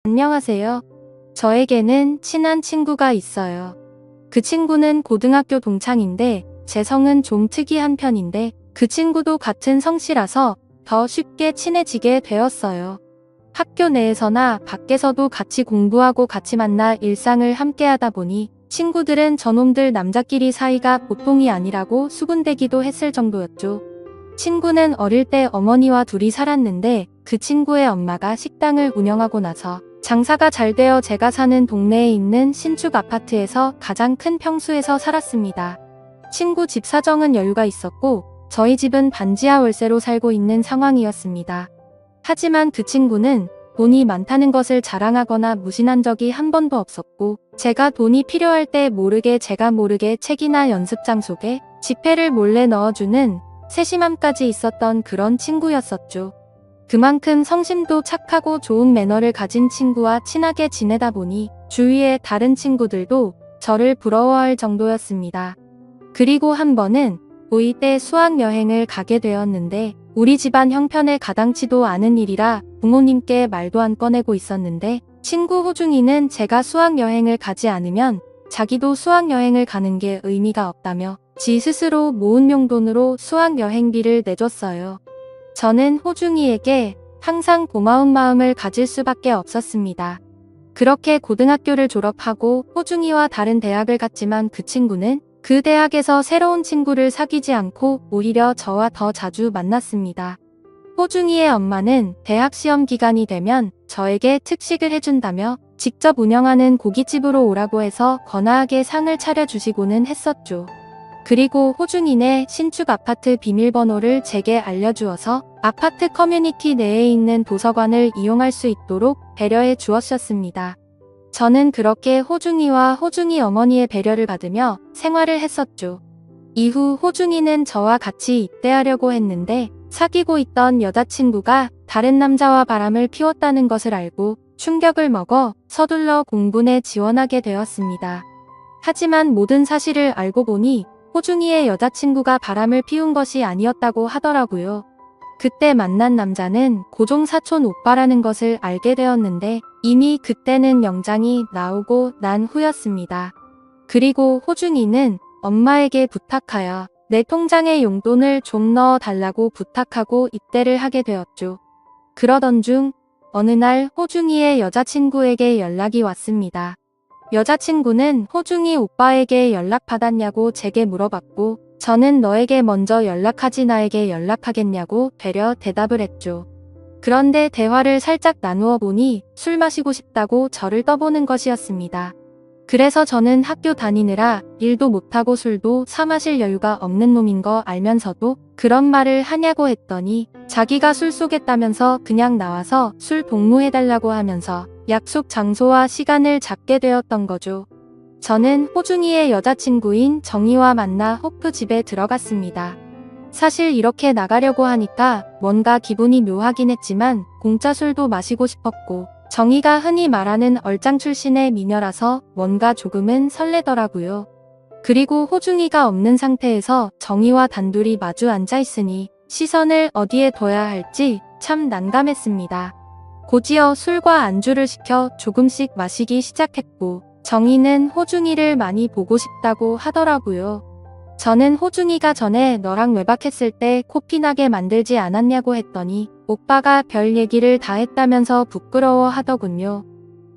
안녕하세요. 저에게는 친한 친구가 있어요. 그 친구는 고등학교 동창인데 제 성은 좀 특이한 편인데 그 친구도 같은 성씨라서 더 쉽게 친해지게 되었어요. 학교 내에서나 밖에서도 같이 공부하고 같이 만나 일상을 함께하다 보니 친구들은 저놈들 남자끼리 사이가 보통이 아니라고 수군대기도 했을 정도였죠. 친구는 어릴 때 어머니와 둘이 살았는데 그 친구의 엄마가 식당을 운영하고 나서 장사가 잘 되어 제가 사는 동네에 있는 신축 아파트에서 가장 큰 평수에서 살았습니다. 친구 집 사정은 여유가 있었고 저희 집은 반지하 월세로 살고 있는 상황이었습니다. 하지만 그 친구는 돈이 많다는 것을 자랑하거나 무신한 적이 한 번도 없었고 제가 돈이 필요할 때 제가 모르게 책이나 연습장 속에 지폐를 몰래 넣어주는 세심함까지 있었던 그런 친구였었죠. 그만큼 성심도 착하고 좋은 매너를 가진 친구와 친하게 지내다 보니 주위의 다른 친구들도 저를 부러워할 정도였습니다. 그리고 한 번은 고2 때 수학여행을 가게 되었는데 우리 집안 형편에 가당치도 않은 일이라 부모님께 말도 안 꺼내고 있었는데 친구 호중이는 제가 수학여행을 가지 않으면 자기도 수학여행을 가는 게 의미가 없다며 지 스스로 모은 용돈으로 수학여행비를 내줬어요. 저는 호중이에게 항상 고마운 마음을 가질 수밖에 없었습니다. 그렇게 고등학교를 졸업하고 호중이와 다른 대학을 갔지만 그 친구는 그 대학에서 새로운 친구를 사귀지 않고 오히려 저와 더 자주 만났습니다. 호중이의 엄마는 대학 시험 기간이 되면 저에게 특식을 해준다며 직접 운영하는 고깃집으로 오라고 해서 거나하게 상을 차려주시고는 했었죠. 그리고 호중이네 신축 아파트 비밀번호를 제게 알려주어서 아파트 커뮤니티 내에 있는 도서관을 이용할 수 있도록 배려해 주었었습니다. 저는 그렇게 호중이와 호중이 어머니의 배려를 받으며 생활을 했었죠. 이후 호중이는 저와 같이 입대하려고 했는데 사귀고 있던 여자친구가 다른 남자와 바람을 피웠다는 것을 알고 충격을 먹어 서둘러 공군에 지원하게 되었습니다. 하지만 모든 사실을 알고 보니 호중이의 여자친구가 바람을 피운 것이 아니었다고 하더라고요. 그때 만난 남자는 고종 사촌 오빠라는 것을 알게 되었는데 이미 그때는 영장이 나오고 난 후였습니다. 그리고 호중이는 엄마에게 부탁하여 내 통장에 용돈을 좀 넣어 달라고 부탁하고 입대를 하게 되었죠. 그러던 중 어느 날 호중이의 여자친구에게 연락이 왔습니다. 여자친구는 호중이 오빠에게 연락받았냐고 제게 물어봤고 저는 너에게 먼저 연락하지 나에게 연락하겠냐고 되려 대답을 했죠. 그런데 대화를 살짝 나누어 보니 술 마시고 싶다고 저를 떠보는 것이었습니다. 그래서 저는 학교 다니느라 일도 못하고 술도 사 마실 여유가 없는 놈인 거 알면서도 그런 말을 하냐고 했더니 자기가 술 쏘겠다면서 그냥 나와서 술 동무해달라고 하면서 약속 장소와 시간을 잡게 되었던 거죠. 저는 호중이의 여자친구인 정희와 만나 호프 집에 들어갔습니다. 사실 이렇게 나가려고 하니까 뭔가 기분이 묘하긴 했지만 공짜 술도 마시고 싶었고 정희가 흔히 말하는 얼짱 출신의 미녀라서 뭔가 조금은 설레더라고요. 그리고 호중이가 없는 상태에서 정희와 단둘이 마주 앉아 있으니 시선을 어디에 둬야 할지 참 난감했습니다. 곧이어 술과 안주를 시켜 조금씩 마시기 시작했고 정희는 호중이를 많이 보고 싶다고 하더라고요. 저는 호중이가 전에 너랑 외박했을 때 코피나게 만들지 않았냐고 했더니 오빠가 별 얘기를 다 했다면서 부끄러워 하더군요.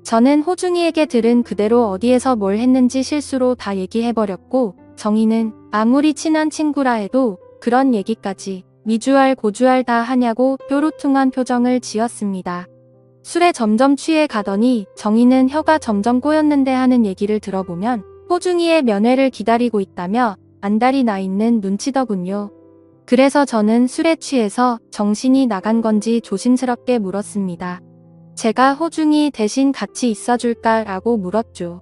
저는 호중이에게 들은 그대로 어디에서 뭘 했는지 실수로 다 얘기해버렸고 정희는 아무리 친한 친구라 해도 그런 얘기까지 미주알 고주알 다 하냐고 뾰루퉁한 표정을 지었습니다. 술에 점점 취해 가더니 정희는 혀가 점점 꼬였는데 하는 얘기를 들어보면 호중이의 면회를 기다리고 있다며 안달이 나 있는 눈치더군요. 그래서 저는 술에 취해서 정신이 나간 건지 조심스럽게 물었습니다. 제가 호중이 대신 같이 있어줄까 라고 물었죠.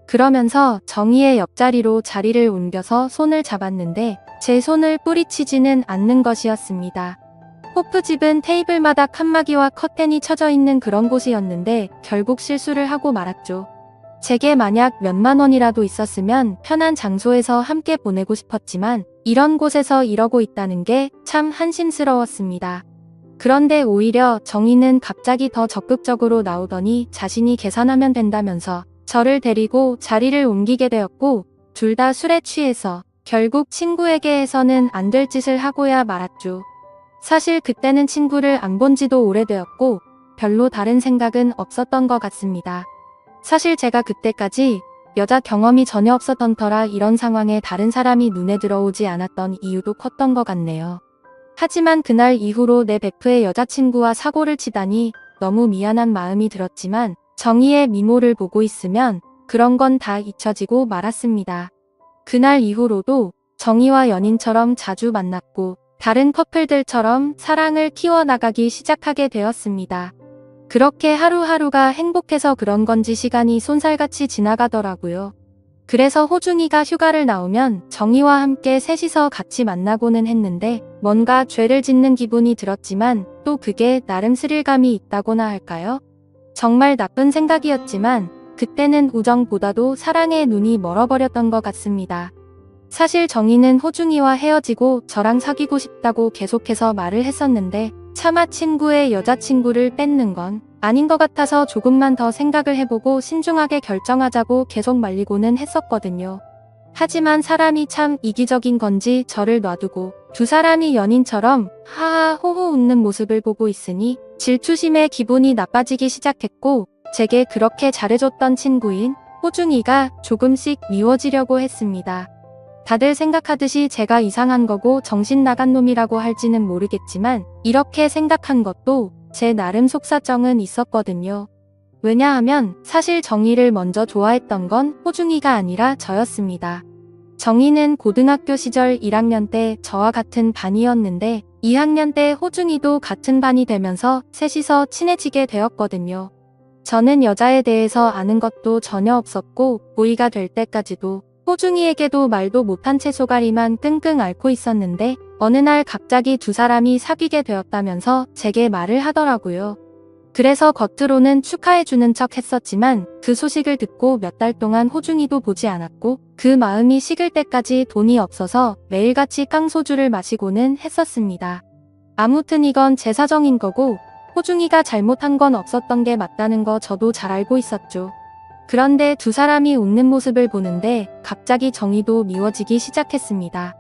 그러면서 정희의 옆자리로 자리를 옮겨서 손을 잡았는데 제 손을 뿌리치지는 않는 것이었습니다. 호프집은 테이블마다 칸막이와 커튼이 쳐져 있는 그런 곳이었는데 결국 실수를 하고 말았죠. 제게 만약 몇만 원이라도 있었으면 편한 장소에서 함께 보내고 싶었지만 이런 곳에서 이러고 있다는 게 참 한심스러웠습니다. 그런데 오히려 정희는 갑자기 더 적극적으로 나오더니 자신이 계산하면 된다면서 저를 데리고 자리를 옮기게 되었고, 둘 다 술에 취해서 결국 친구에게 해서는 안 될 짓을 하고야 말았죠. 사실 그때는 친구를 안 본 지도 오래되었고 별로 다른 생각은 없었던 것 같습니다. 사실 제가 그때까지 여자 경험이 전혀 없었던 터라 이런 상황에 다른 사람이 눈에 들어오지 않았던 이유도 컸던 것 같네요. 하지만 그날 이후로 내 베프의 여자친구와 사고를 치다니 너무 미안한 마음이 들었지만 정희의 미모를 보고 있으면 그런 건 다 잊혀지고 말았습니다. 그날 이후로도 정희와 연인처럼 자주 만났고 다른 커플들처럼 사랑을 키워나가기 시작하게 되었습니다. 그렇게 하루하루가 행복해서 그런 건지 시간이 쏜살같이 지나가더라고요. 그래서 호중이가 휴가를 나오면 정희와 함께 셋이서 같이 만나고는 했는데 뭔가 죄를 짓는 기분이 들었지만 또 그게 나름 스릴감이 있다고나 할까요? 정말 나쁜 생각이었지만 그때는 우정보다도 사랑에 눈이 멀어버렸던 것 같습니다. 사실 정희는 호중이와 헤어지고 저랑 사귀고 싶다고 계속해서 말을 했었는데 차마 친구의 여자친구를 뺏는 건 아닌 것 같아서 조금만 더 생각을 해보고 신중하게 결정하자고 계속 말리고는 했었거든요. 하지만 사람이 참 이기적인 건지 저를 놔두고 두 사람이 연인처럼 하하 호호 웃는 모습을 보고 있으니 질투심에 기분이 나빠지기 시작했고, 제게 그렇게 잘해줬던 친구인 호중이가 조금씩 미워지려고 했습니다. 다들 생각하듯이 제가 이상한 거고 정신 나간 놈이라고 할지는 모르겠지만 이렇게 생각한 것도 제 나름 속사정은 있었거든요. 왜냐하면 사실 정희를 먼저 좋아했던 건 호중이가 아니라 저였습니다. 정희는 고등학교 시절 1학년 때 저와 같은 반이었는데 2학년 때 호중이도 같은 반이 되면서 셋이서 친해지게 되었거든요. 저는 여자에 대해서 아는 것도 전혀 없었고 고2가 될 때까지도 호중이에게도 말도 못한 채 소가리만 끙끙 앓고 있었는데 어느 날 갑자기 두 사람이 사귀게 되었다면서 제게 말을 하더라고요. 그래서 겉으로는 축하해주는 척 했었지만 그 소식을 듣고 몇 달 동안 호중이도 보지 않았고 그 마음이 식을 때까지 돈이 없어서 매일같이 깡소주를 마시고는 했었습니다. 아무튼 이건 제 사정인 거고 호중이가 잘못한 건 없었던 게 맞다는 거 저도 잘 알고 있었죠. 그런데 두 사람이 웃는 모습을 보는데 갑자기 정희도 미워지기 시작했습니다.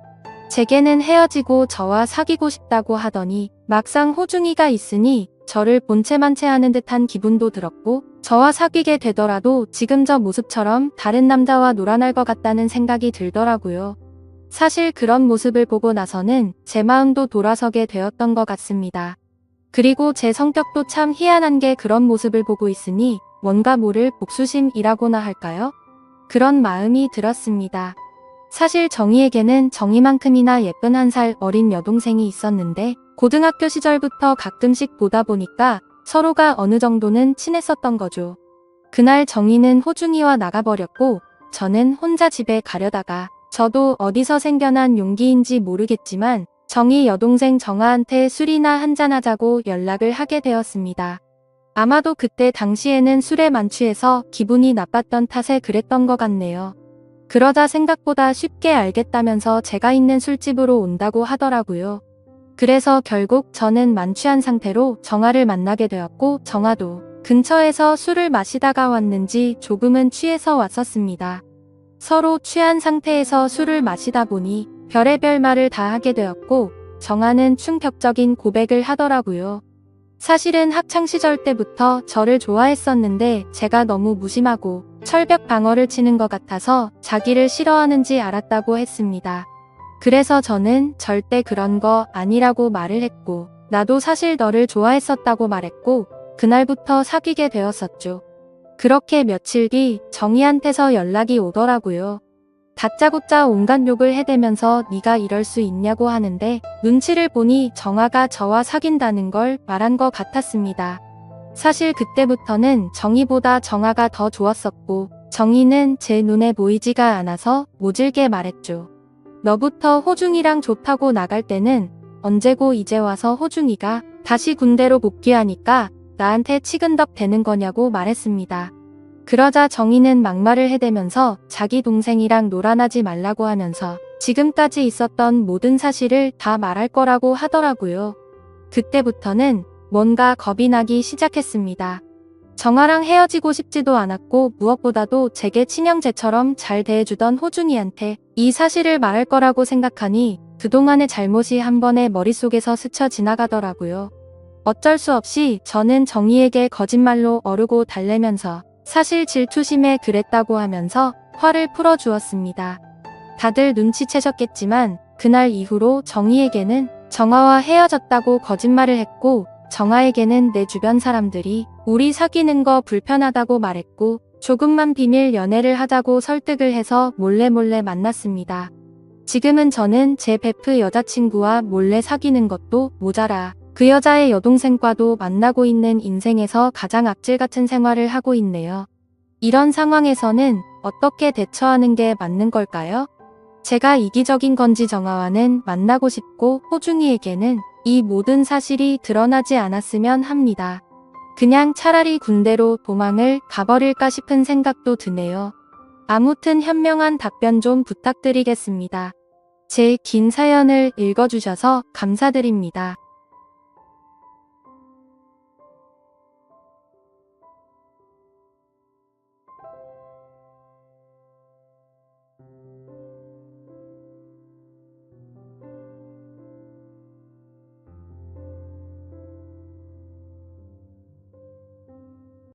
제게는 헤어지고 저와 사귀고 싶다고 하더니 막상 호중이가 있으니 저를 본체만 체하는 듯한 기분도 들었고 저와 사귀게 되더라도 지금 저 모습처럼 다른 남자와 놀아날 것 같다는 생각이 들더라고요. 사실 그런 모습을 보고 나서는 제 마음도 돌아서게 되었던 것 같습니다. 그리고 제 성격도 참 희한한 게 그런 모습을 보고 있으니 뭔가 모를 복수심이라고나 할까요? 그런 마음이 들었습니다. 사실 정희에게는 정희만큼이나 예쁜 1살 어린 여동생이 있었는데 고등학교 시절부터 가끔씩 보다 보니까 서로가 어느 정도는 친했었던 거죠. 그날 정희는 호중이와 나가버렸고 저는 혼자 집에 가려다가 저도 어디서 생겨난 용기인지 모르겠지만 정희 여동생 정아한테 술이나 한잔하자고 연락을 하게 되었습니다. 아마도 그때 당시에는 술에 만취해서 기분이 나빴던 탓에 그랬던 것 같네요. 그러자 생각보다 쉽게 알겠다면서 제가 있는 술집으로 온다고 하더라고요. 그래서 결국 저는 만취한 상태로 정아를 만나게 되었고 정아도 근처에서 술을 마시다가 왔는지 조금은 취해서 왔었습니다. 서로 취한 상태에서 술을 마시다 보니 별의별 말을 다 하게 되었고 정아는 충격적인 고백을 하더라고요. 사실은 학창시절 때부터 저를 좋아했었는데 제가 너무 무심하고 철벽 방어를 치는 것 같아서 자기를 싫어하는지 알았다고 했습니다. 그래서 저는 절대 그런 거 아니라고 말을 했고 나도 사실 너를 좋아했었다고 말했고 그날부터 사귀게 되었었죠. 그렇게 며칠 뒤 정희한테서 연락이 오더라고요. 다짜고짜 온갖 욕을 해대면서 네가 이럴 수 있냐고 하는데 눈치를 보니 정아가 저와 사귄다는 걸 말한 것 같았습니다. 사실 그때부터는 정희보다 정아가 더 좋았었고 정희는 제 눈에 보이지가 않아서 모질게 말했죠. 너부터 호중이랑 좋다고 나갈 때는 언제고 이제 와서 호중이가 다시 군대로 복귀하니까 나한테 치근덕 대는 거냐고 말했습니다. 그러자 정희는 막말을 해대면서 자기 동생이랑 놀아나지 말라고 하면서 지금까지 있었던 모든 사실을 다 말할 거라고 하더라고요. 그때부터는 뭔가 겁이 나기 시작했습니다. 정아랑 헤어지고 싶지도 않았고 무엇보다도 제게 친형제처럼 잘 대해주던 호중이한테 이 사실을 말할 거라고 생각하니 그동안의 잘못이 한 번에 머릿속에서 스쳐 지나가더라고요. 어쩔 수 없이 저는 정희에게 거짓말로 어르고 달래면서 사실 질투심에 그랬다고 하면서 화를 풀어주었습니다. 다들 눈치채셨겠지만 그날 이후로 정희에게는 정아와 헤어졌다고 거짓말을 했고 정아에게는 내 주변 사람들이 우리 사귀는 거 불편하다고 말했고 조금만 비밀 연애를 하자고 설득을 해서 몰래 만났습니다. 지금은 저는 제 베프 여자친구와 몰래 사귀는 것도 모자라 그 여자의 여동생과도 만나고 있는 인생에서 가장 악질 같은 생활을 하고 있네요. 이런 상황에서는 어떻게 대처하는 게 맞는 걸까요? 제가 이기적인 건지 정아와는 만나고 싶고 호중이에게는 이 모든 사실이 드러나지 않았으면 합니다. 그냥 차라리 군대로 도망을 가버릴까 싶은 생각도 드네요. 아무튼 현명한 답변 좀 부탁드리겠습니다. 제 긴 사연을 읽어주셔서 감사드립니다.